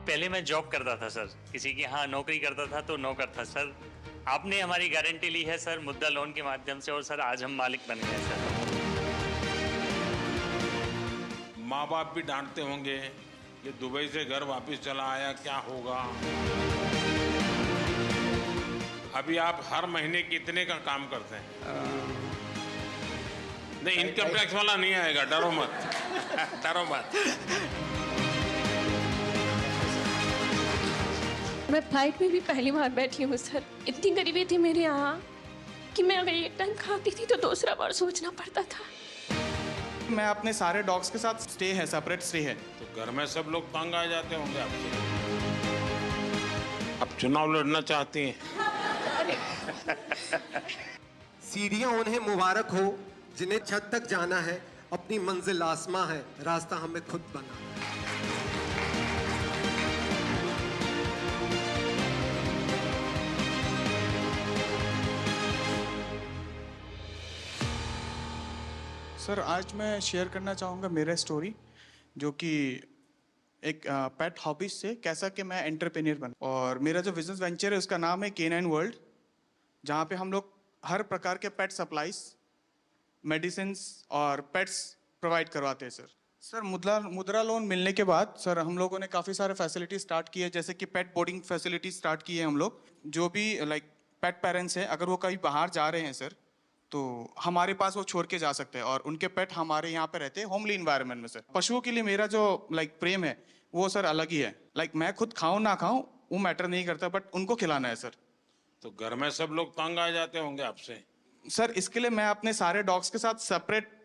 पहले मैं जॉब करता था सर, किसी की यहाँ नौकरी करता था तो नौकर था सर। आपने हमारी गारंटी ली है सर मुद्रा लोन के माध्यम से, और सर आज हम मालिक बन गए सर। माँ बाप भी डांटते होंगे, ये दुबई से घर वापस चला आया, क्या होगा। अभी आप हर महीने कितने का काम करते हैं? नहीं, इनकम टैक्स वाला नहीं आएगा, डरो मत। डरो मत। मैं फ्लाइट में भी पहली बार बैठी हूँ सर। इतनी गरीबी थी मेरे यहाँ कि मैं अगर एक टाइम खाती थी तो दूसरा बार सोचना पड़ता था। मैं अपने सारे डॉग्स के साथ स्टे है, सेपरेट स्टे है। तो घर में सब लोग तंग आ जाते होंगे आपसे। अब चुनाव लड़ना चाहती हैं? सीढ़ियां उन्हें मुबारक हो जिन्हें छत तक जाना है, अपनी मंजिल आसमां है, रास्ता हमें खुद बना। सर आज मैं शेयर करना चाहूँगा मेरा स्टोरी, जो कि एक पेट हॉबीज से कैसा कि मैं एंटरप्रेन्योर बना। और मेरा जो बिजनेस वेंचर है उसका नाम है K9 वर्ल्ड, जहाँ पे हम लोग हर प्रकार के पेट सप्लाईज, मेडिसिन्स और पेट्स प्रोवाइड करवाते हैं सर मुद्रा लोन मिलने के बाद सर हम लोगों ने काफ़ी सारे फैसिलिटी स्टार्ट किए, जैसे कि पेट बोर्डिंग फैसिलिटी स्टार्ट की है हम लोग। जो भी पेट पेरेंट्स हैं, अगर वो कहीं बाहर जा रहे हैं सर, तो हमारे पास वो छोड़ के जा सकते हैं और उनके पेट हमारे यहाँ पे रहते हैं होमली इन्वायरमेंट में सर। पशुओं के लिए मेरा जो प्रेम है वो सर अलग ही है। मैं खुद खाऊं ना खाऊं वो मैटर नहीं करता, बट उनको खिलाना है सर। तो घर में सब लोग तंग आ जाते होंगे आपसे। सर इसके लिए मैं अपने सारे डॉग्स के साथ सेपरेट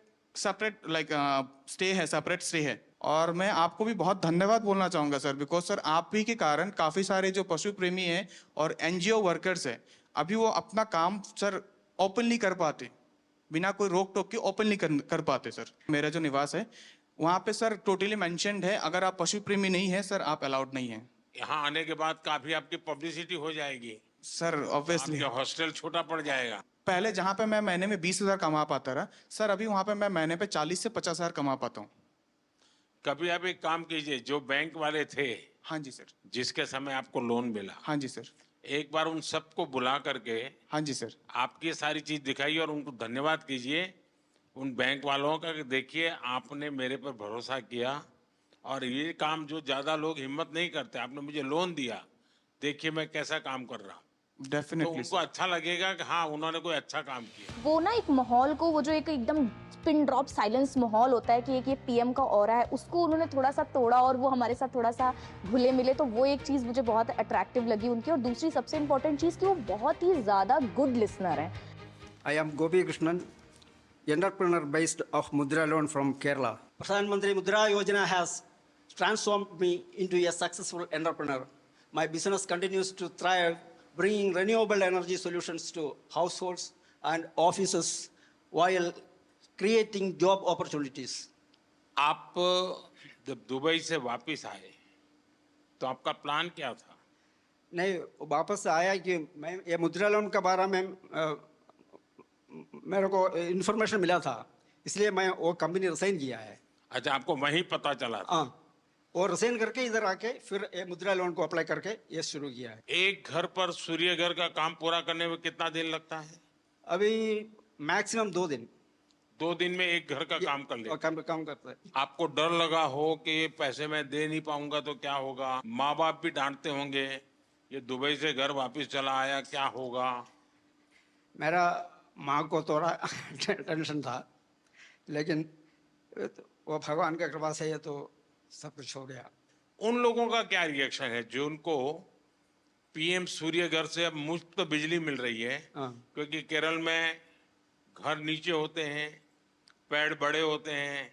स्टे है, सेपरेट स्टे है। और मैं आपको भी बहुत धन्यवाद बोलना चाहूँगा सर, बिकॉज सर आप भी के कारण काफ़ी सारे जो पशु प्रेमी हैं और NGO वर्कर्स हैं, अभी वो अपना काम सर ओपनली कर पाते, बिना कोई रोक टोक के ओपनली कर पाते सर। मेरा जो निवास है वहाँ पे सर टोटली मेंशन्ड है, अगर आप पशु प्रेमी नहीं है सर आप अलाउड नहीं है। यहाँ आने के बाद काफी आपकी पब्लिसिटी हो जाएगी सर ऑब्वियसली। आपका हॉस्टल छोटा पड़ जाएगा। पहले जहाँ पे मैं महीने में 20,000 कमा पाता रहा सर, अभी वहाँ पे मैं महीने पे 40 से 50,000 कमा पाता हूँ। कभी आप एक काम कीजिए, जो बैंक वाले थे, हाँ जी सर, जिसके समय आपको लोन मिला, हाँ जी सर, एक बार उन सबको बुला करके हाँ जी सर, आपकी सारी चीज दिखाइए और उनको धन्यवाद कीजिए उन बैंक वालों का कि देखिए आपने मेरे पर भरोसा किया और ये काम जो ज्यादा लोग हिम्मत नहीं करते, आपने मुझे लोन दिया, देखिए मैं कैसा काम कर रहा हूँ। तो डेफिनेटली उनको अच्छा लगेगा कि हाँ उन्होंने कोई अच्छा काम किया। वो ना एक माहौल को, वो जो एक एकदम पिन ड्रॉप साइलेंस माहौल होता है कि एक ये PM का ऑरा है, उसको उन्होंने थोड़ा सा तोड़ा और वो हमारे साथ थोड़ा सा घुले मिले। तो वो एक चीज़ मुझे बहुत अट्रैक्टिव लगी उनकी। और दूसरी सबसे इम्पोर्टेंट चीज़ कि वो बहुत ही ज़्यादा गुड लिसनर हैं। I am Gopi Krishnan, entrepreneur based of Mudra Loan from Kerala. Pradhan Mantri Mudra Yojana has transformed me into a successful entrepreneur. My business continues to thrive, bringing renewable energy solutions to households and offices while creating job opportunities. आप जब Dubai से वापस आए तो आपका plan क्या था? नहीं, वापस आया कि मैं ये मुद्रा लोन के बारे में मेरे को इन्फॉर्मेशन मिला था, इसलिए मैं वो कंपनी रिसाइन किया है। अच्छा, आपको वहीं पता चला था? हाँ, और रिसाइन करके इधर आके फिर ये मुद्रा लोन को अप्लाई करके ये शुरू किया है। एक घर पर सूर्य घर का काम पूरा करने में कितना दिन लगता है? अभी मैक्सिमम 2 दिन। 2 दिन में एक घर का काम कर ले। काम करते हैं। आपको डर लगा हो कि ये पैसे मैं दे नहीं पाऊंगा तो क्या होगा? माँ बाप भी डांटते होंगे, ये दुबई से घर वापस चला आया, क्या होगा? मेरा माँ को थोड़ा टेंशन था, लेकिन वो भगवान की कृपा से ये तो सब कुछ हो गया। उन लोगों का क्या रिएक्शन है जो उनको PM सूर्य घर से अब मुफ्त बिजली मिल रही है? क्योंकि केरल में घर नीचे होते हैं, पेड़ बड़े होते हैं,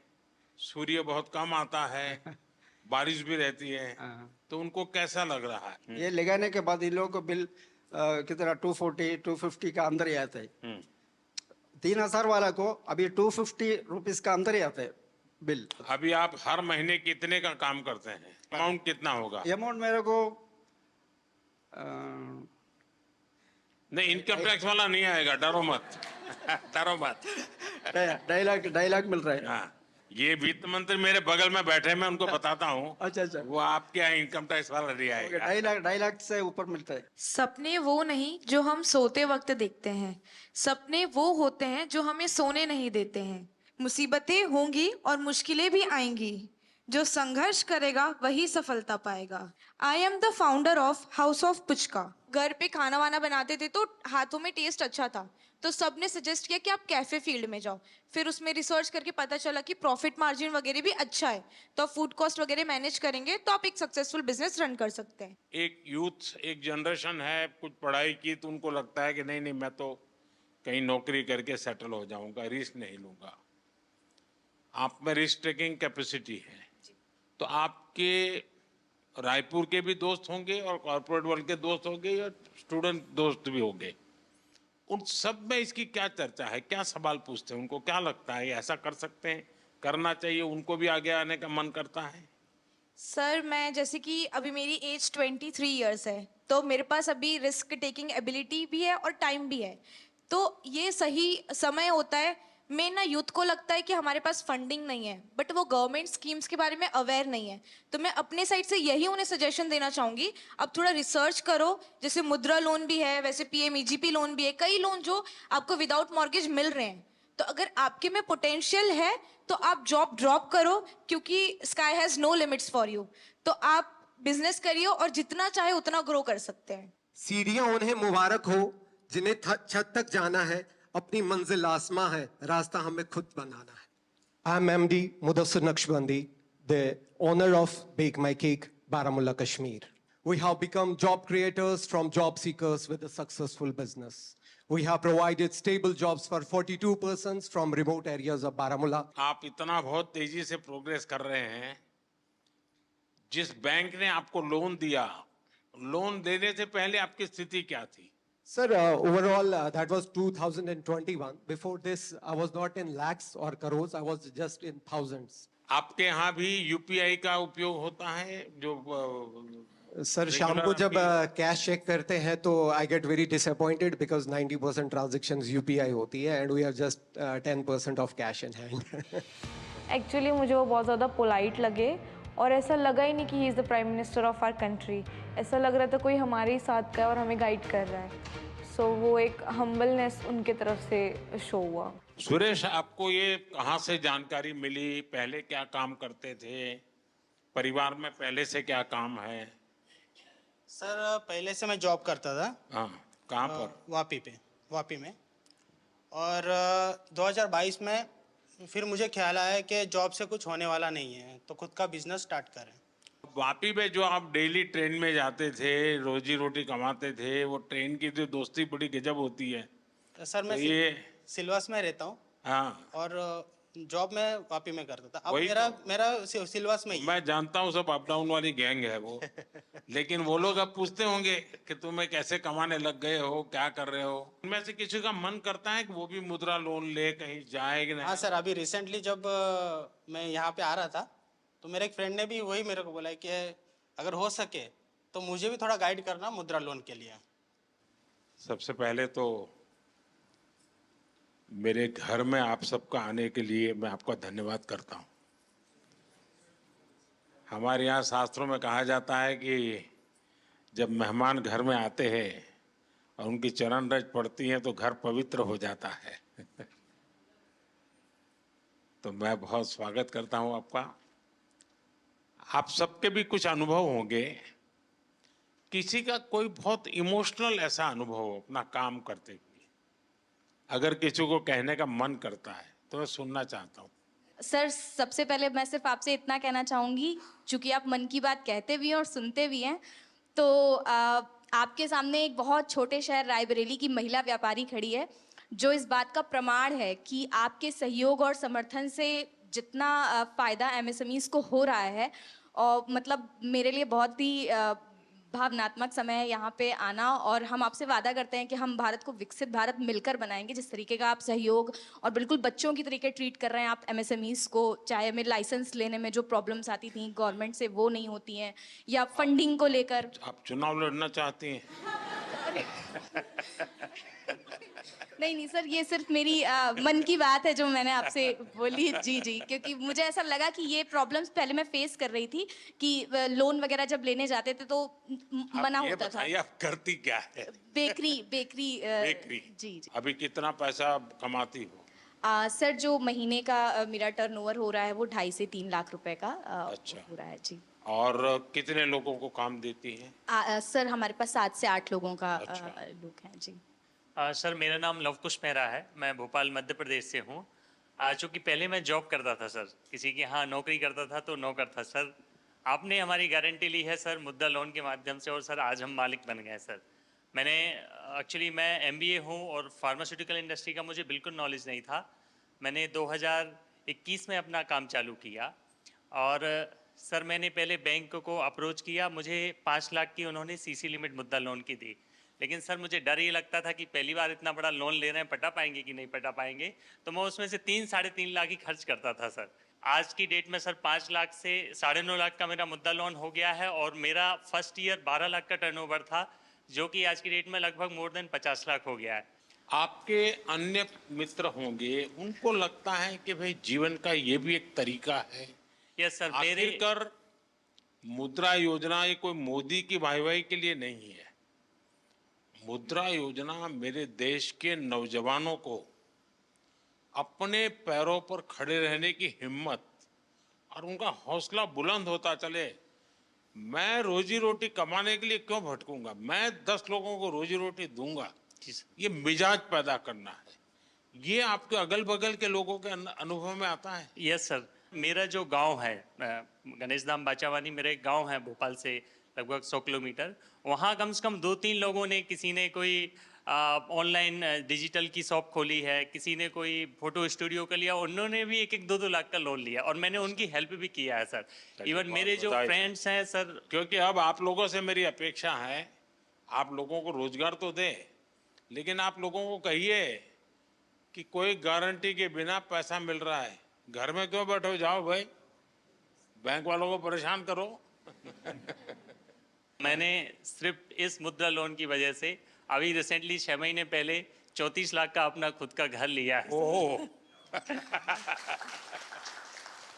सूर्य बहुत कम आता है, बारिश भी रहती है, तो उनको कैसा लग रहा है? ये लगाने के बाद इन लोगों को बिल कितना 240-250 का अंदर ही आता है। 3,000 वाला को अभी 250 रुपीज का अंदर ही आता है बिल। अभी आप हर महीने कितने का काम करते हैं? अमाउंट कितना होगा? अमाउंट मेरे को नहीं, इनकम टैक्स वाला नहीं आएगा, डरो मत। डरो मत। 2.5 लाख मिल रहा है। हाँ, ये वित्त मंत्री मेरे बगल में बैठे, मैं उनको बताता हूँ। अच्छा अच्छा, वो आपके यहाँ इनकम टैक्स वाला नहीं आएगा। 2.5 लाख से ऊपर मिलता है। सपने वो नहीं जो हम सोते वक्त देखते हैं, सपने वो होते हैं जो हमें सोने नहीं देते हैं। मुसीबतें होंगी और मुश्किलें भी आएंगी, जो संघर्ष करेगा वही सफलता पाएगा। I am the founder of house of puchka. घर पे खाना वाना बनाते थे तो हाथों में टेस्ट अच्छा था, तो सबने सजेस्ट किया कि आप कैफे फील्ड में जाओ। फिर उसमें रिसर्च करके पता चला कि प्रॉफिट मार्जिन वगैरह भी अच्छा है, तो आप फूड कॉस्ट वगैरह मैनेज करेंगे तो आप एक सक्सेसफुल बिजनेस रन कर सकते हैं। एक यूथ, एक जनरेशन है, कुछ पढ़ाई की तो उनको लगता है कि नहीं नहीं, मैं तो कहीं नौकरी करके सेटल हो जाऊंगा, रिस्क नहीं लूंगा। आप में रिस्क टेकिंग कैपेसिटी है, तो आपके रायपुर के भी दोस्त होंगे और कॉर्पोरेट वर्ल्ड के दोस्त होंगे और स्टूडेंट दोस्त भी होंगे। उन सब में इसकी क्या चर्चा है, क्या सवाल पूछते हैं, उनको क्या लगता है ऐसा कर सकते हैं, करना चाहिए, उनको भी आगे आने का मन करता है? सर मैं जैसे कि अभी मेरी एज 23 इयर्स है, तो मेरे पास अभी रिस्क टेकिंग एबिलिटी भी है और टाइम भी है, तो ये सही समय होता है। मेन ना यूथ को लगता है कि हमारे पास फंडिंग नहीं है, बट वो गवर्नमेंट स्कीम्स के बारे में अवेयर नहीं है, तो मैं अपने साइड से यही उन्हें सजेशन देना चाहूँगी, अब थोड़ा रिसर्च करो। जैसे मुद्रा लोन भी है, वैसे PMEGP लोन भी है, कई लोन जो आपको विदाउट मॉर्गेज मिल रहे हैं। तो अगर आपके में पोटेंशियल है तो आप जॉब ड्रॉप करो, क्योंकि sky has no limits for you. तो आप बिजनेस करिए और जितना चाहे उतना ग्रो कर सकते हैं। सीढ़ियां उन्हें मुबारक हो जिन्हें छत तक जाना है, अपनी मंजिल आसमां है, रास्ता हमें खुद बनाना है। I am MD Mudassir Naqshbandi, the owner of Bake My Cake, Baramulla, Kashmir. We have become job creators from job seekers with a successful business. We have provided stable jobs for 42 persons from remote areas of Baramulla. आप इतना बहुत तेजी से progress कर रहे हैं, जिस bank ने आपको लोन दिया, लोन देने से पहले आपकी स्थिति क्या थी? Sir, overall, that was 2021. Before this, I was not in lakhs or crores. I was just in thousands. आपके यहाँ भी UPI का उपयोग होता है? जो सर शाम को जब कैश चेक करते हैं तो I get very disappointed because 90% transactions UPI होती है and we have just 10% of cash in hand. Actually मुझे वो बहुत ज़्यादा पोलाइट लगे और ऐसा लगा ही नहीं कि he is the prime minister of our country. ऐसा लग रहा था कोई हमारे ही साथ का है और हमें गाइड कर रहा है। सो वो एक हम्बलनेस उनके तरफ से शो हुआ। सुरेश, आपको ये कहाँ से जानकारी मिली? पहले क्या काम करते थे? परिवार में पहले से क्या काम है? सर पहले से मैं जॉब करता था। हाँ, कहाँ पर? वापी में। और 2022 में फिर मुझे ख्याल आया कि जॉब से कुछ होने वाला नहीं है, तो खुद का बिजनेस स्टार्ट करें। वापी में जो आप डेली ट्रेन में जाते थे, रोजी रोटी कमाते थे, वो ट्रेन की जो दोस्ती बड़ी गजब होती है। तो सर मैं तो ये सिलवास में रहता हूँ। हाँ, और जॉब मैं वापी में करता था। अब वही मेरा सिलवास में ही है। मैं जानता हूँ, सब अप डाउन वाली गैंग है वो। लेकिन वो लोग अब पूछते होंगे कि तुम्हें कैसे कमाने लग गए हो, क्या कर रहे हो? उनमें से किसी का मन करता है कि वो भी मुद्रा लोन ले कहीं जाए कि नहीं? हाँ सर, अभी रिसेंटली जब मैं यहाँ पे आ रहा था तो मेरे एक फ्रेंड ने भी वही मेरे को बोला कि अगर हो सके तो मुझे भी थोड़ा गाइड करना मुद्रा लोन के लिए। सबसे पहले तो मेरे घर में आप सबका आने के लिए मैं आपका धन्यवाद करता हूँ। हमारे यहाँ शास्त्रों में कहा जाता है कि जब मेहमान घर में आते हैं और उनकी चरण रज पड़ती है तो घर पवित्र हो जाता है। तो मैं बहुत स्वागत करता हूँ आपका। आप सबके भी कुछ अनुभव होंगे, किसी का कोई बहुत इमोशनल ऐसा अनुभव हो अपना काम करते हुए, अगर किसी को कहने का मन करता है तो मैं सुनना चाहता हूँ। सर सबसे पहले मैं सिर्फ आपसे इतना कहना चाहूँगी, चूँकि आप मन की बात कहते भी हैं और सुनते भी हैं, तो आपके सामने एक बहुत छोटे शहर रायबरेली की महिला व्यापारी खड़ी है, जो इस बात का प्रमाण है कि आपके सहयोग और समर्थन से जितना फ़ायदा MSMEs को हो रहा है, और मतलब मेरे लिए बहुत ही भावनात्मक समय है यहाँ पे आना। और हम आपसे वादा करते हैं कि हम भारत को विकसित भारत मिलकर बनाएंगे। जिस तरीके का आप सहयोग और बिल्कुल बच्चों की तरीके ट्रीट कर रहे हैं आप MSMEs को, चाहे हमें लाइसेंस लेने में जो प्रॉब्लम्स आती थी गवर्नमेंट से वो नहीं होती हैं, या फंडिंग को लेकर। आप चुनाव लड़ना चाहती हैं? नहीं नहीं सर, ये सिर्फ मेरी मन की बात है जो मैंने आपसे बोली। जी जी, क्योंकि मुझे ऐसा लगा कि ये प्रॉब्लम्स पहले मैं फेस कर रही थी कि लोन वगैरह जब लेने जाते थे तो मना ये होता था। बताइए आप करती क्या है? Bakery bakery. जी जी। अभी कितना पैसा कमाती हो? सर जो महीने का मेरा टर्नओवर हो रहा है वो 2.5 से 3 लाख रुपए का अच्छा। हो रहा है जी। और कितने लोगों को काम देती है? सर हमारे पास 7 से 8 लोगों का अच्छा। लोग हैं जी। सर मेरा नाम लवकुश मेहरा है, मैं भोपाल मध्य प्रदेश से हूँ। चूँकि पहले मैं जॉब करता था सर, किसी के यहाँ नौकरी करता था तो नौकर था सर। आपने हमारी गारंटी ली है सर मुद्रा लोन के माध्यम से, और सर आज हम मालिक बन गए सर। मैंने एक्चुअली मैं MBA हूँ और फार्मास्यूटिकल इंडस्ट्री का मुझे बिल्कुल नॉलेज नहीं था। मैंने 2021 में अपना काम चालू किया और सर मैंने पहले बैंक को अप्रोच किया, मुझे 5 लाख की उन्होंने CC लिमिट मुद्रा लोन की दी। लेकिन सर मुझे डर ये लगता था कि पहली बार इतना बड़ा लोन ले रहे हैं, पटा पाएंगे कि नहीं पटा पाएंगे, तो मैं उसमें से 3-3.5 लाख ही खर्च करता था सर। आज की डेट में सर 5 लाख से 9.5 लाख का मेरा मुद्रा लोन हो गया है और मेरा फर्स्ट ईयर 12 लाख का टर्नओवर था, जो कि आज की डेट में लगभग मोर देन 50 लाख हो गया है। आपके अन्य मित्र होंगे, उनको लगता है कि भाई जीवन का ये भी एक तरीका है। यस सर, मेरे आखिरकार मुद्रा योजना ये कोई मोदी की वाहवाही के लिए नहीं है। मुद्रा योजना मेरे देश के नौजवानों को अपने पैरों पर खड़े रहने की हिम्मत और उनका हौसला बुलंद होता चले। मैं रोजी रोटी कमाने के लिए क्यों भटकूंगा, मैं 10 लोगों को रोजी रोटी दूंगा, ये मिजाज पैदा करना है। ये आपके अगल बगल के लोगों के अनुभव में आता है? यस सर, मेरा जो गांव है गणेश धाम बाचावानी, मेरा एक गांव है भोपाल से लगभग 100 किलोमीटर। वहाँ कम से कम 2-3 लोगों ने, किसी ने कोई ऑनलाइन डिजिटल की शॉप खोली है, किसी ने कोई फोटो स्टूडियो का लिया, उन्होंने भी 1-1, 2-2 लाख का लोन लिया और मैंने उनकी हेल्प भी किया है सर। इवन मेरे जो फ्रेंड्स हैं सर, क्योंकि अब आप लोगों से मेरी अपेक्षा है, आप लोगों को रोजगार तो दे, लेकिन आप लोगों को कहिए कि कोई गारंटी के बिना पैसा मिल रहा है, घर में क्यों बैठो, जाओ भाई बैंक वालों को परेशान करो। मैंने सिर्फ इस मुद्रा लोन की वजह से अभी रिसेंटली 6 महीने पहले 34 लाख का अपना खुद का घर लिया है। ओह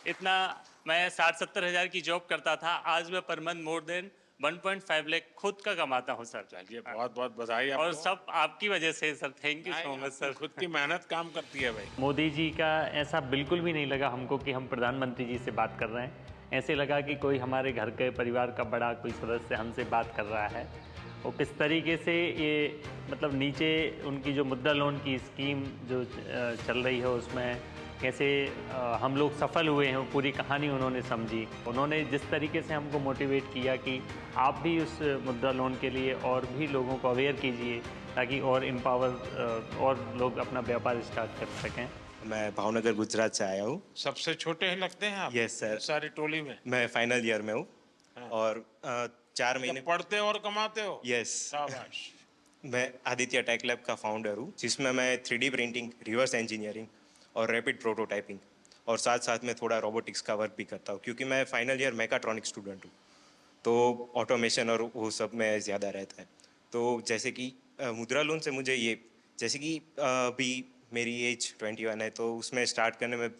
इतना मैं 60-70 हज़ार की जॉब करता था, आज मैं per month more than 1.5 lakh खुद का कमाता हूँ सर। चलिए बहुत बहुत बधाई आपको। और सब आपकी वजह से sir, thank you so much sir. खुद की मेहनत काम करती है भाई। मोदी जी का ऐसा बिल्कुल भी नहीं लगा हमको कि हम प्रधानमंत्री जी से बात कर रहे हैं। ऐसे लगा कि कोई हमारे घर के परिवार का बड़ा कोई सदस्य हमसे बात कर रहा है। वो किस तरीके से ये मतलब नीचे उनकी जो मुद्रा लोन की स्कीम जो चल रही है उसमें कैसे हम लोग सफल हुए हैं, वो पूरी कहानी उन्होंने समझी। उन्होंने जिस तरीके से हमको मोटिवेट किया कि आप भी उस मुद्रा लोन के लिए और भी लोगों को अवेयर कीजिए ताकि और एम्पावर और लोग अपना व्यापार स्टार्ट कर सकें। मैं भावनगर गुजरात से आया हूँ। सबसे छोटे हैं लगते हैं आप? Yes sir. सारी टोली में मैं फाइनल ईयर में हूँ। हाँ। और 4 महीने पढ़ते और कमाते हो? यस। शाबाश। मैं आदित्य टेक लैब का फाउंडर हूँ, जिसमें मैं 3D प्रिंटिंग, रिवर्स इंजीनियरिंग और रैपिड प्रोटोटाइपिंग और साथ साथ में थोड़ा रोबोटिक्स का वर्क भी करता हूँ, क्योंकि मैं फाइनल ईयर मैकाट्रॉनिक स्टूडेंट हूँ, तो ऑटोमेशन और वो सब में ज़्यादा रहता है। तो जैसे कि मुद्रा लोन से मुझे ये, जैसे कि अभी मेरी एज 21 है, तो उसमें स्टार्ट करने में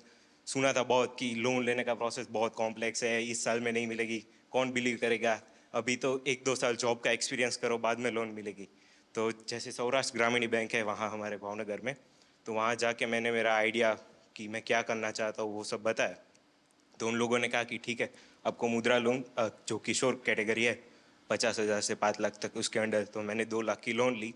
सुना था बहुत कि लोन लेने का प्रोसेस बहुत कॉम्प्लेक्स है, इस साल में नहीं मिलेगी, कौन बिलीव करेगा, अभी तो 1-2 साल जॉब का एक्सपीरियंस करो बाद में लोन मिलेगी। तो जैसे सौराष्ट्र ग्रामीण बैंक है वहाँ हमारे भावनगर में, तो वहाँ जाके मैंने मेरा आइडिया कि मैं क्या करना चाहता हूँ वो सब बताया। तो उन लोगों ने कहा कि ठीक है, आपको मुद्रा लोन जो किशोर कैटेगरी है 50,000 से 5 लाख तक उसके अंडर, तो मैंने 2 लाख की लोन ली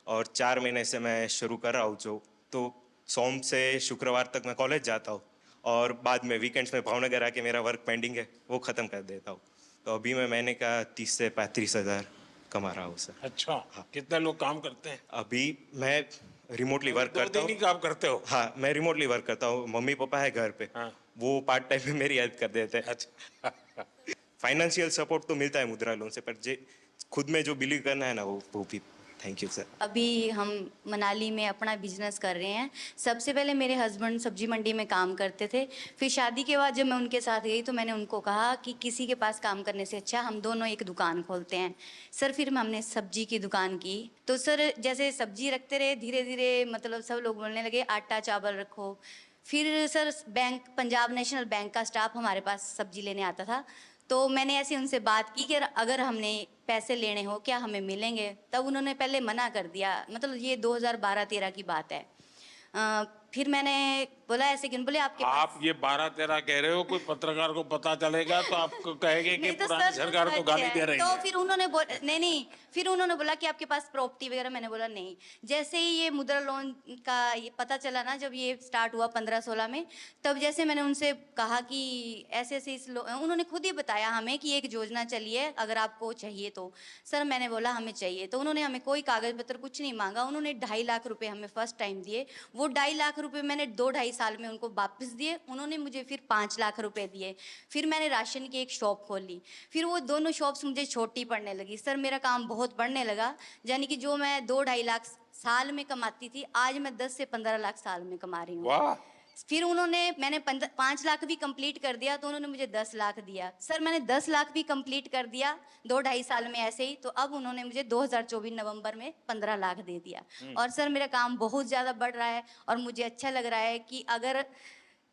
और 4 महीने से मैं शुरू कर रहा हूँ। जो तो सोम से शुक्रवार तक मैं कॉलेज जाता हूँ और बाद में वीकेंड्स में भावनगर आके मेरा वर्क पेंडिंग है वो ख़त्म कर देता हूँ। तो अभी मैं महीने का 30 से 35 हज़ार कमा रहा हूँ सर। अच्छा। हाँ। कितने लोग काम करते हैं? अभी मैं रिमोटली वर्क करता हूँ। काम करते हो? हाँ, मैं रिमोटली वर्क करता हूँ। मम्मी पापा है घर पे। हाँ। वो पार्ट टाइम में मेरी हेल्प कर देते हैं। अच्छा। फाइनेंशियल सपोर्ट तो मिलता है मुद्रा लोन से, पर जे खुद में जो बिलीव करना है ना वो भी थैंक यू सर। अभी हम मनाली में अपना बिजनेस कर रहे हैं। सबसे पहले मेरे हस्बैंड सब्जी मंडी में काम करते थे। फिर शादी के बाद जब मैं उनके साथ गई तो मैंने उनको कहा कि किसी के पास काम करने से अच्छा हम दोनों एक दुकान खोलते हैं। सर फिर हमने सब्जी की दुकान की। तो सर जैसे सब्जी रखते रहे, धीरे धीरे मतलब सब लोग बोलने लगे आटा चावल रखो। फिर sir bank, Punjab national bank का स्टाफ हमारे पास सब्जी लेने आता था। तो मैंने ऐसे उनसे बात की कि अगर हमने पैसे लेने हो क्या हमें मिलेंगे। तब उन्होंने पहले मना कर दिया, मतलब ये 2012-13 की बात है। फिर मैंने बोला ऐसे क्यों, बोले आपके आप ये 12-13 कह रहे हो, कोई पत्रकार को पता चलेगा तो आपको कहेंगे कि तो पुरानी सर सरकार को गाली दे रही तो है। फिर उन्होंने नहीं, फिर उन्होंने बोला कि आपके पास प्रॉपर्टी वगैरह। मैंने बोला नहीं। जैसे ही ये मुद्रा लोन का ये पता चला ना, जब ये स्टार्ट हुआ 15-16 में, तब जैसे मैंने उनसे कहा कि ऐसे ऐसे उन्होंने खुद ही बताया हमें कि एक योजना चली है, अगर आपको चाहिए तो। सर मैंने बोला हमें चाहिए, तो उन्होंने हमें कोई कागज पत्र कुछ नहीं मांगा। उन्होंने 2.5 लाख रुपए हमें फर्स्ट टाइम दिए। वो 2.5 लाख रुपए मैंने 2-2.5 साल में उनको वापस दिए। उन्होंने मुझे फिर 5 लाख रुपए दिए। फिर मैंने राशन की एक शॉप खोली। फिर वो दोनों शॉप्स मुझे छोटी पड़ने लगी। सर मेरा काम बहुत बढ़ने लगा, यानी कि जो मैं 2-2.5 लाख साल में कमाती थी, आज मैं 10 से 15 लाख साल में कमा रही हूँ। वाह। फिर मैंने 5 लाख भी कंप्लीट कर दिया तो उन्होंने मुझे 10 लाख दिया। सर मैंने 10 लाख भी कंप्लीट कर दिया 2-2.5 साल में ऐसे ही, तो अब उन्होंने मुझे 2024 नवंबर में 15 लाख दे दिया। और सर मेरा काम बहुत ज़्यादा बढ़ रहा है और मुझे अच्छा लग रहा है कि अगर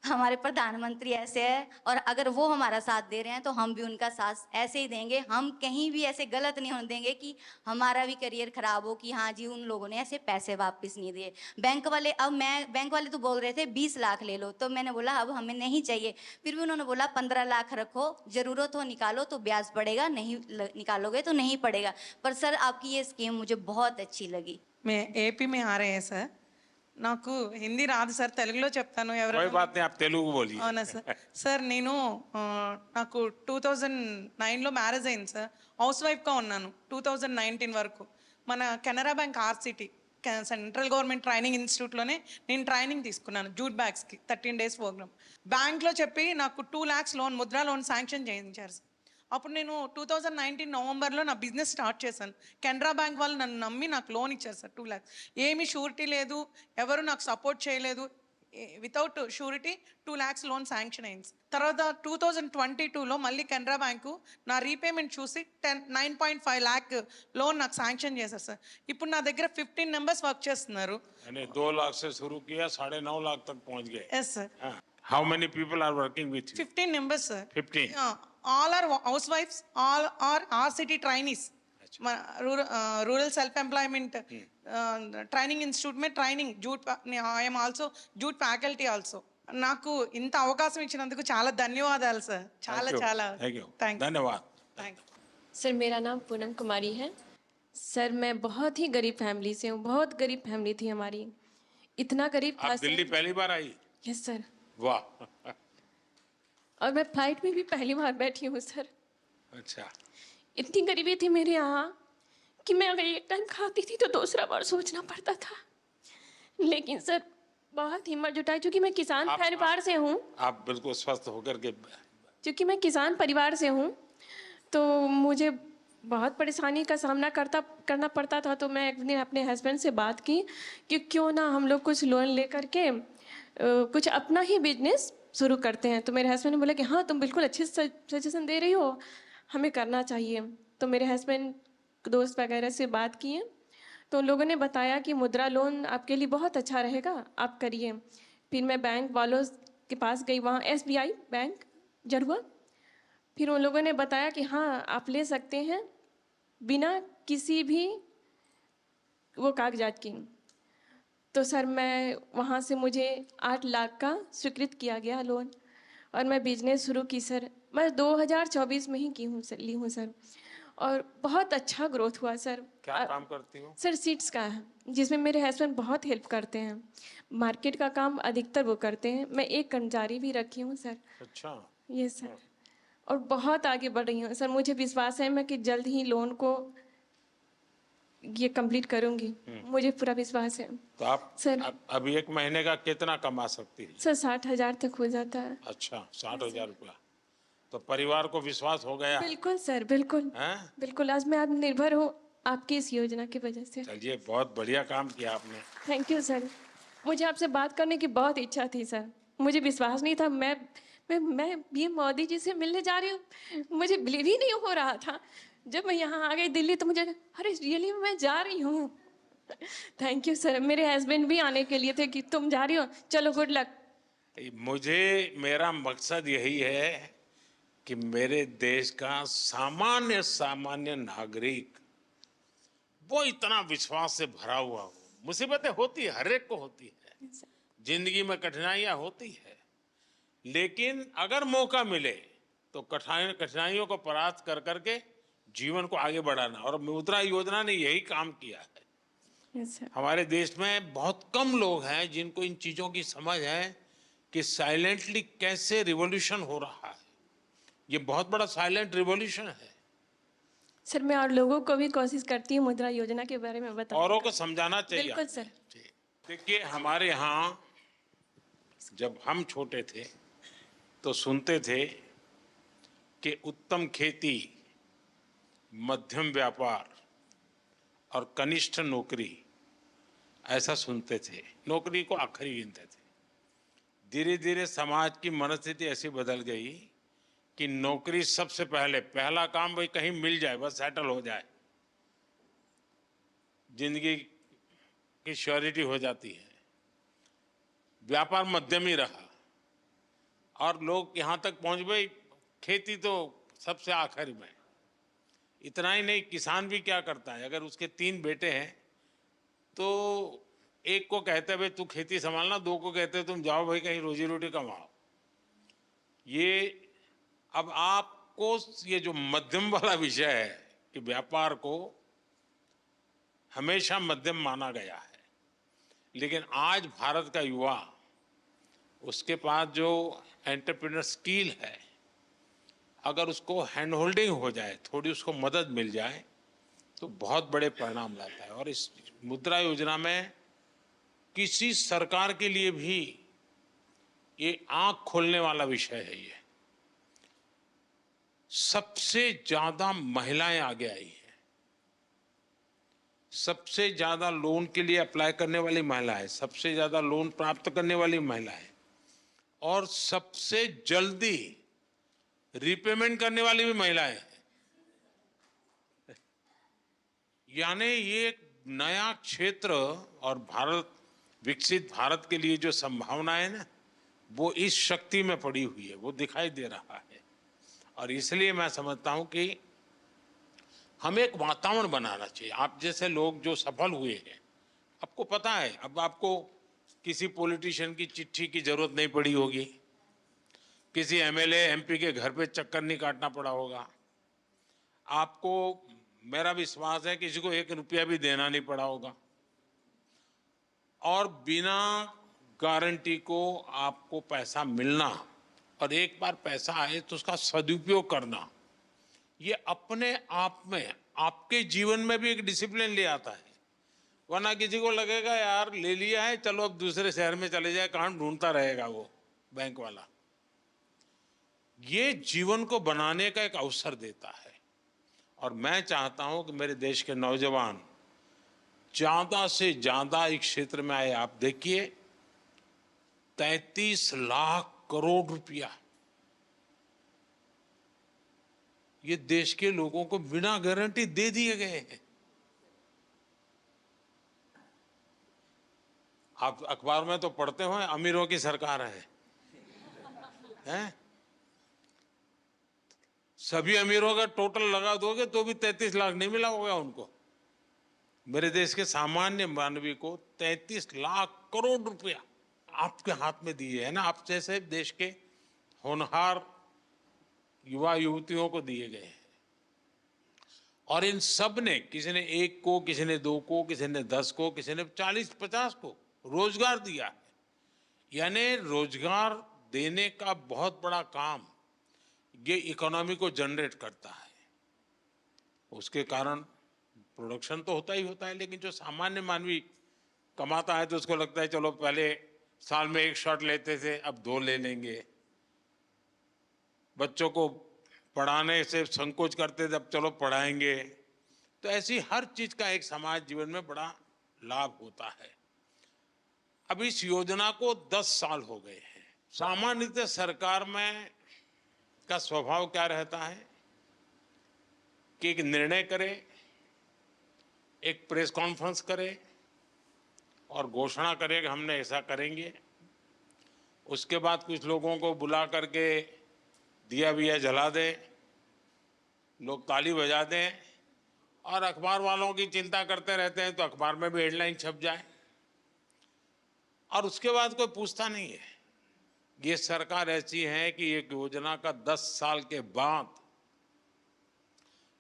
हमारे प्रधानमंत्री ऐसे है और अगर वो हमारा साथ दे रहे हैं तो हम भी उनका साथ ऐसे ही देंगे। हम कहीं भी ऐसे गलत नहीं होने देंगे कि हमारा भी करियर खराब हो कि हाँ जी उन लोगों ने ऐसे पैसे वापस नहीं दिए। बैंक वाले तो बोल रहे थे 20 लाख ले लो, तो मैंने बोला अब हमें नहीं चाहिए। फिर भी उन्होंने बोला 15 लाख रखो, ज़रूरत हो निकालो तो ब्याज पड़ेगा, नहीं निकालोगे तो नहीं पड़ेगा। पर सर आपकी ये स्कीम मुझे बहुत अच्छी लगी। मैं एपी में आ रहे हैं सर। నాకు హిందీ రాదు సార్, తెలుగులో చెప్తాను. कोई बात नहीं, आप तेलुगु बोलिए। అవునా సార్. సార్ నేను నాకు 2009లో మ్యారేజ్ అయింది సార్. హౌస్ వైఫ్గా ఉన్నాను 2019 వరకు. మన Canara bank RSETI central government training ఇన్స్టిట్యూట్లోనే నేను ట్రైనింగ్ తీసుకున్నాను జూట్ బ్యాగ్స్కి 13 days ప్రోగ్రామ్. బ్యాంక్లో చెప్పి నాకు 2 lakhs loan, Mudra loan sanction చేయించారు సార్. అప్పుడు నేను 2019 నవంబర్లో నా బిజినెస్ స్టార్ట్ చేశాను. కెనరా బ్యాంక్ వాళ్ళు నన్ను నమ్మి నాకు లోన్ ఇచ్చారు సార్ 2 lakhs. ఏమీ షూరిటీ లేదు, ఎవరు నాకు సపోర్ట్ చేయలేదు. Without surety 2 lakhs loan sanction అయింది. తర్వాత 2022లో మళ్ళీ కెనరా బ్యాంకు నా రీపేమెంట్ చూసి 9.5 lakh లోన్ నాకు శాంక్షన్ చేశారు సార్. ఇప్పుడు నా దగ్గర 15 members వర్క్ చేస్తున్నారు. 2 लाख से शुरू किया, 9.5 लाख तक पहुंच गए। Yes sir. How many people are working with you? 15 members sir. 15. All are housewives, all are RCT trainees. Rural self employment training institute में training jute I am also jute faculty also. నాకు ఇంత అవకాశం ఇచ్చినందుకు చాలా ధన్యవాదాలు sir. చాలా చాలా धन्यवाद। Thank you. सर मेरा नाम पूनम कुमारी है। सर मैं बहुत ही गरीब फैमिली से हूँ, बहुत गरीब फैमिली थी हमारी। इतना गरीब था आप दिल्ली पहली बार आई? Yes sir. वाह। और मैं फ्लाइट में भी पहली बार बैठी हूँ सर। अच्छा। इतनी गरीबी थी मेरे यहाँ कि मैं अगर एक टाइम खाती थी तो दूसरा बार सोचना पड़ता था। लेकिन सर बहुत हिम्मत जुटाई, क्योंकि मैं किसान परिवार से हूँ। आप बिल्कुल स्वस्थ होकर के। क्योंकि मैं किसान परिवार से हूँ तो मुझे बहुत परेशानी का सामना करना पड़ता था। तो मैं एक दिन अपने हस्बैंड से बात की कि क्यों ना हम लोग कुछ लोन लेकर के कुछ अपना ही बिजनेस शुरू करते हैं। तो मेरे हस्बैंड ने बोला कि हाँ तुम बिल्कुल अच्छे सजेशन दे रही हो, हमें करना चाहिए। तो मेरे हस्बैंड दोस्त वगैरह से बात किए तो उन लोगों ने बताया कि मुद्रा लोन आपके लिए बहुत अच्छा रहेगा, आप करिए। फिर मैं बैंक वालों के पास गई, वहाँ SBI बैंक जरुआ। फिर उन लोगों ने बताया कि हाँ आप ले सकते हैं बिना किसी भी वो कागजात की। तो सर मैं वहाँ से मुझे 8 लाख का स्वीकृत किया गया लोन और मैं बिजनेस शुरू की सर। मैं 2024 में ही ली हूँ सर, और बहुत अच्छा ग्रोथ हुआ सर। क्या काम करती हो? सर सीड्स का है, जिसमें मेरे हस्बैंड बहुत हेल्प करते हैं। मार्केट का काम अधिकतर वो करते हैं, मैं एक कर्मचारी भी रखी हूँ सर। अच्छा। ये सर, और बहुत आगे बढ़ रही हूँ सर। मुझे विश्वास है मैं कि जल्द ही लोन को ये कंप्लीट करूंगी, मुझे पूरा विश्वास है। तो आप सर अभी 1 महीने का कितना कमा सकती है? सर 60,000 तक हो जाता है। अच्छा, 60,000 रुपया। तो परिवार को विश्वास हो गया? बिल्कुल सर, बिल्कुल हैं? बिल्कुल। आज मैं आत्मनिर्भर हूँ आपकी इस योजना की वजह से। चलिए, बहुत बढ़िया काम किया आपने। Thank you sir. मुझे आपसे बात करने की बहुत इच्छा थी सर। मुझे विश्वास नहीं था मैं पीएम मोदी जी से मिलने जा रही हूँ। मुझे बिलीव ही नहीं हो रहा था। जब मैं यहाँ आ गई दिल्ली तो मुझे अरे रियली मैं जा रही हूँ। Thank you sir. मेरे हस्बैंड भी आने के लिए थे कि तुम जा रही हो, चलो गुड लक। मेरा मकसद यही है कि मेरे देश का सामान्य सामान्य नागरिक वो इतना विश्वास से भरा हुआ हो। मुसीबतें होती है, हर एक को होती है, जिंदगी में कठिनाइयां होती है, लेकिन अगर मौका मिले तो कठिनाइयों को परास्त कर करके जीवन को आगे बढ़ाना, और मुद्रा योजना ने यही काम किया है। हमारे देश में बहुत कम लोग हैं जिनको इन चीजों की समझ है कि साइलेंटली कैसे रिवॉल्यूशन हो रहा है। ये बहुत बड़ा साइलेंट रिवॉल्यूशन है। सर मैं और लोगों को भी कोशिश करती हूँ मुद्रा योजना के बारे में बताने औरों का। को समझाना चाहिए। बिल्कुल सर। देखिए, हमारे यहाँ जब हम छोटे थे तो सुनते थे कि उत्तम खेती, मध्यम व्यापार और कनिष्ठ नौकरी, ऐसा सुनते थे। नौकरी को आखिरी गिनते थे। धीरे धीरे समाज की मनस्थिति ऐसी बदल गई कि नौकरी सबसे पहला काम भाई कहीं मिल जाए, बस सेटल हो जाए, जिंदगी की श्योरिटी हो जाती है। व्यापार मध्यम ही रहा और लोग यहाँ तक पहुंच गए, खेती तो सबसे आखिर में। इतना ही नहीं, किसान भी क्या करता है, अगर उसके 3 बेटे हैं तो एक को कहते हैं भाई तू खेती संभालना, 2 को कहते हैं तुम जाओ भाई कहीं रोजी रोटी कमाओ। ये अब आपको ये जो मध्यम वाला विषय है कि व्यापार को हमेशा मध्यम माना गया है, लेकिन आज भारत का युवा, उसके पास जो एंटरप्रेन्योर स्किल है, अगर उसको हैंड होल्डिंग हो जाए, थोड़ी उसको मदद मिल जाए तो बहुत बड़े परिणाम लाता है। और इस मुद्रा योजना में किसी सरकार के लिए भी ये आंख खोलने वाला विषय है। ये सबसे ज्यादा महिलाएं आगे आई हैं, सबसे ज्यादा लोन के लिए अप्लाई करने वाली महिलाएं, सबसे ज्यादा लोन प्राप्त करने वाली महिलाएं, और सबसे जल्दी रिपेमेंट करने वाली भी महिलाएं हैं। यानी ये एक नया क्षेत्र, और भारत, विकसित भारत के लिए जो संभावना है ना, वो इस शक्ति में पड़ी हुई है, वो दिखाई दे रहा है। और इसलिए मैं समझता हूं कि हमें एक वातावरण बनाना चाहिए। आप जैसे लोग जो सफल हुए हैं, आपको पता है, अब आपको किसी पॉलिटिशियन की चिट्ठी की जरूरत नहीं पड़ी होगी, किसी एमएलए एमपी के घर पे चक्कर नहीं काटना पड़ा होगा, आपको, मेरा विश्वास है, किसी को 1 रुपया भी देना नहीं पड़ा होगा, और बिना गारंटी को आपको पैसा मिलना, और एक बार पैसा आए तो उसका सदुपयोग करना, ये अपने आप में आपके जीवन में भी एक डिसिप्लिन ले आता है। वरना किसी को लगेगा यार ले लिया है, चलो अब दूसरे शहर में चले जाए, कहाँ ढूंढता रहेगा वो बैंक वाला। ये जीवन को बनाने का एक अवसर देता है। और मैं चाहता हूं कि मेरे देश के नौजवान ज्यादा से ज्यादा इस क्षेत्र में आए। आप देखिए, 33 लाख करोड़ रुपया ये देश के लोगों को बिना गारंटी दे दिए गए हैं। आप अखबार में तो पढ़ते हो अमीरों की सरकार है, हैं? सभी अमीरों का टोटल लगा दोगे तो भी 33 लाख नहीं मिला होगा उनको। मेरे देश के सामान्य मानवी को 33 लाख करोड़ रुपया आपके हाथ में दिए है ना, आप जैसे देश के होनहार युवा युवतियों को दिए गए हैं। और इन सब ने, किसी ने 1 को, किसी ने 2 को, किसी ने 10 को, किसी ने 40-50 को रोजगार दिया है। यानी रोजगार देने का बहुत बड़ा काम ये इकोनॉमी को जनरेट करता है। उसके कारण प्रोडक्शन तो होता ही होता है, लेकिन जो सामान्य मानवी कमाता है तो उसको लगता है चलो पहले साल में 1 शॉट लेते थे, अब 2 ले लेंगे। बच्चों को पढ़ाने से संकोच करते थे, अब चलो पढ़ाएंगे। तो ऐसी हर चीज का एक समाज जीवन में बड़ा लाभ होता है। अब इस योजना को 10 साल हो गए हैं। सामान्यतः सरकार में का स्वभाव क्या रहता है कि एक निर्णय करे, एक प्रेस कॉन्फ्रेंस करे और घोषणा करे कि हमने ऐसा करेंगे। उसके बाद कुछ लोगों को बुला करके दिया विया जला दें, लोग ताली बजा दें और अखबार वालों की चिंता करते रहते हैं तो अखबार में भी हेडलाइन छप जाए और उसके बाद कोई पूछता नहीं है। ये सरकार ऐसी है कि एक योजना का 10 साल के बाद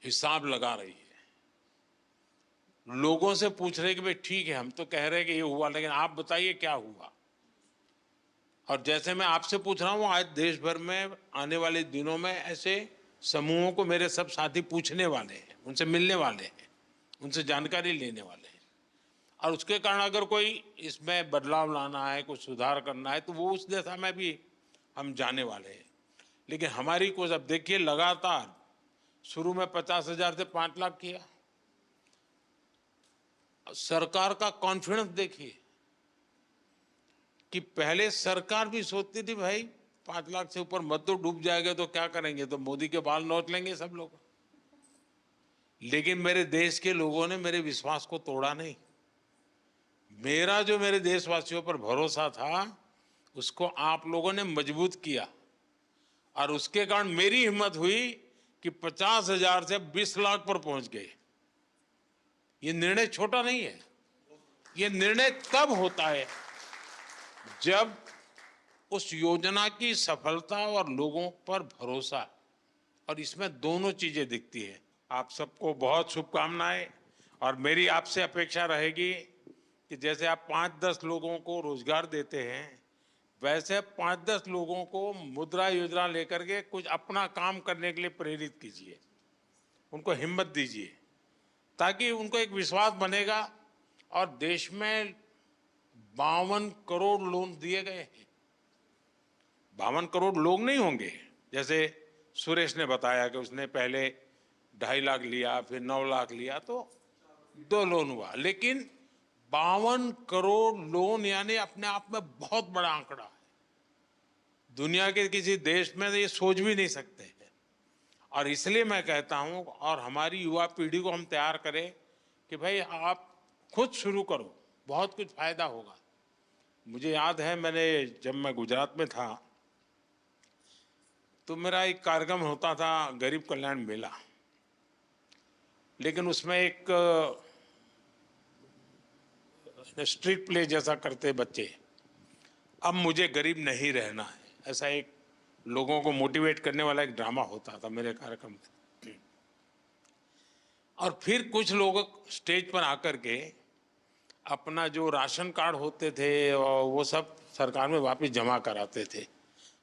हिसाब लगा रही है, लोगों से पूछ रहे कि भाई ठीक है हम तो कह रहे हैं कि ये हुआ, लेकिन आप बताइए क्या हुआ। और जैसे मैं आपसे पूछ रहा हूं, आज देश भर में आने वाले दिनों में ऐसे समूहों को मेरे सब साथी पूछने वाले हैं, उनसे मिलने वाले हैं, उनसे जानकारी लेने वाले हैं। और उसके कारण अगर कोई इसमें बदलाव लाना है, कुछ सुधार करना है, तो वो उस दिशा में भी हम जाने वाले हैं। लेकिन हमारी कोशिश, अब देखिए लगातार शुरू में 50,000 से 5 लाख किया। सरकार का कॉन्फिडेंस देखिए कि पहले सरकार भी सोचती थी भाई 5 लाख से ऊपर मत तो डूब जाएगा तो क्या करेंगे, तो मोदी के बाल नोच लेंगे सब लोग। लेकिन मेरे देश के लोगों ने मेरे विश्वास को तोड़ा नहीं। मेरा जो मेरे देशवासियों पर भरोसा था उसको आप लोगों ने मजबूत किया और उसके कारण मेरी हिम्मत हुई कि 50,000 से 20 लाख पर पहुंच गए। ये निर्णय छोटा नहीं है। ये निर्णय तब होता है जब उस योजना की सफलता और लोगों पर भरोसा, और इसमें दोनों चीजें दिखती है। आप सबको बहुत शुभकामनाएं और मेरी आपसे अपेक्षा रहेगी कि जैसे आप 5-10 लोगों को रोजगार देते हैं, वैसे 5-10 लोगों को मुद्रा योजना लेकर के कुछ अपना काम करने के लिए प्रेरित कीजिए, उनको हिम्मत दीजिए, ताकि उनको एक विश्वास बनेगा। और देश में 52 करोड़ लोन दिए गए हैं। 52 करोड़ लोग नहीं होंगे, जैसे सुरेश ने बताया कि उसने पहले 2.5 लाख लिया, फिर 9 लाख लिया, तो 2 लोन हुआ। लेकिन 52 करोड़ लोन यानी अपने आप में बहुत बड़ा आंकड़ा है। दुनिया के किसी देश में ये सोच भी नहीं सकते हैं। और इसलिए मैं कहता हूं, और हमारी युवा पीढ़ी को हम तैयार करें कि भाई आप खुद शुरू करो, बहुत कुछ फायदा होगा। मुझे याद है जब मैं गुजरात में था तो मेरा एक कार्यक्रम होता था, गरीब कल्याण मेला। लेकिन उसमें एक स्ट्रीट प्ले जैसा करते बच्चे, अब मुझे गरीब नहीं रहना है, ऐसा एक लोगों को मोटिवेट करने वाला एक ड्रामा होता था मेरे कार्यक्रम में। और फिर कुछ लोग स्टेज पर आकर के अपना जो राशन कार्ड होते थे वो सब सरकार में वापस जमा कराते थे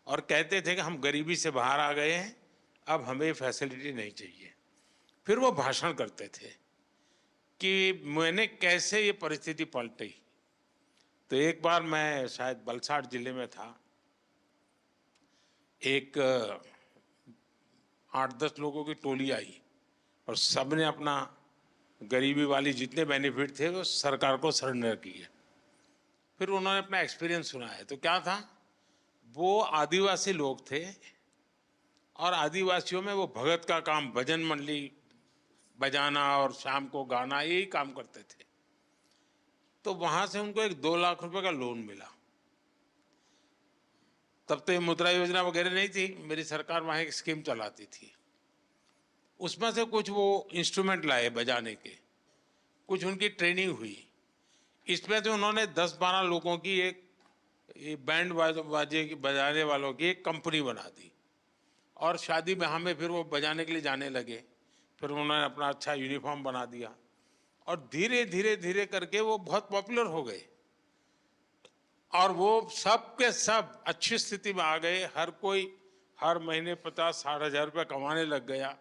और कहते थे कि हम गरीबी से बाहर आ गए हैं, अब हमें फैसिलिटी नहीं चाहिए। फिर वो भाषण करते थे कि मैंने कैसे ये परिस्थिति पलटी। तो एक बार मैं शायद वलसाड़ जिले में था, एक 8-10 लोगों की टोली आई और सबने अपना गरीबी वाली जितने बेनिफिट थे वो सरकार को सरेंडर किए। फिर उन्होंने अपना एक्सपीरियंस सुनाया। तो क्या था, वो आदिवासी लोग थे और आदिवासियों में वो भगत का काम, भजन मंडली बजाना और शाम को गाना, यही काम करते थे। तो वहां से उनको एक 2 लाख रुपए का लोन मिला। तब तो ये मुद्रा योजना वगैरह नहीं थी, मेरी सरकार वहाँ एक स्कीम चलाती थी। उसमें से कुछ वो इंस्ट्रूमेंट लाए बजाने के, कुछ उनकी ट्रेनिंग हुई। इसमें से उन्होंने 10-12 लोगों की एक बैंड बाजे की बजाने वालों की एक कंपनी बना दी और शादी ब्याह में फिर वो बजाने के लिए जाने लगे। फिर उन्होंने अपना अच्छा यूनिफॉर्म बना दिया और धीरे धीरे धीरे करके वो बहुत पॉपुलर हो गए और वो सब के सब अच्छी स्थिति में आ गए। हर कोई हर महीने 50-60 हज़ार रुपये कमाने लग गया।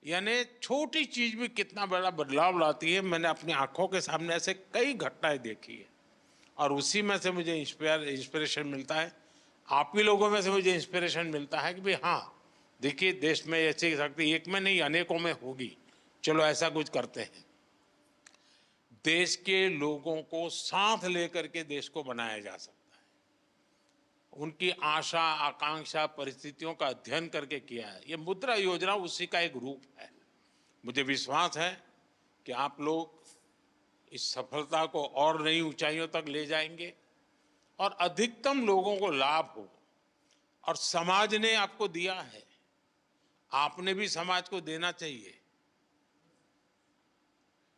यानी छोटी चीज भी कितना बड़ा बदलाव लाती है। मैंने अपनी आंखों के सामने ऐसे कई घटनाएं देखी है और उसी में से मुझे इंस्पिरेशन मिलता है। आप ही लोगों में से मुझे इंस्पिरेशन मिलता है कि भाई हाँ, देखिए देश में ऐसी शक्ति एक में नहीं अनेकों में होगी। चलो ऐसा कुछ करते हैं, देश के लोगों को साथ लेकर के देश को बनाया जा सकता है। उनकी आशा आकांक्षा परिस्थितियों का अध्ययन करके किया है। ये मुद्रा योजना उसी का एक रूप है। मुझे विश्वास है कि आप लोग इस सफलता को और नई ऊंचाइयों तक ले जाएंगे और अधिकतम लोगों को लाभ हो। और समाज ने आपको दिया है, आपने भी समाज को देना चाहिए।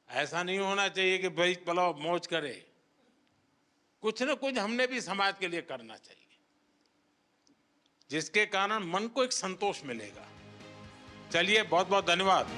ऐसा नहीं होना चाहिए कि भाई चलो मौज करे, कुछ न कुछ हमने भी समाज के लिए करना चाहिए, जिसके कारण मन को एक संतोष मिलेगा। चलिए, बहुत बहुत धन्यवाद।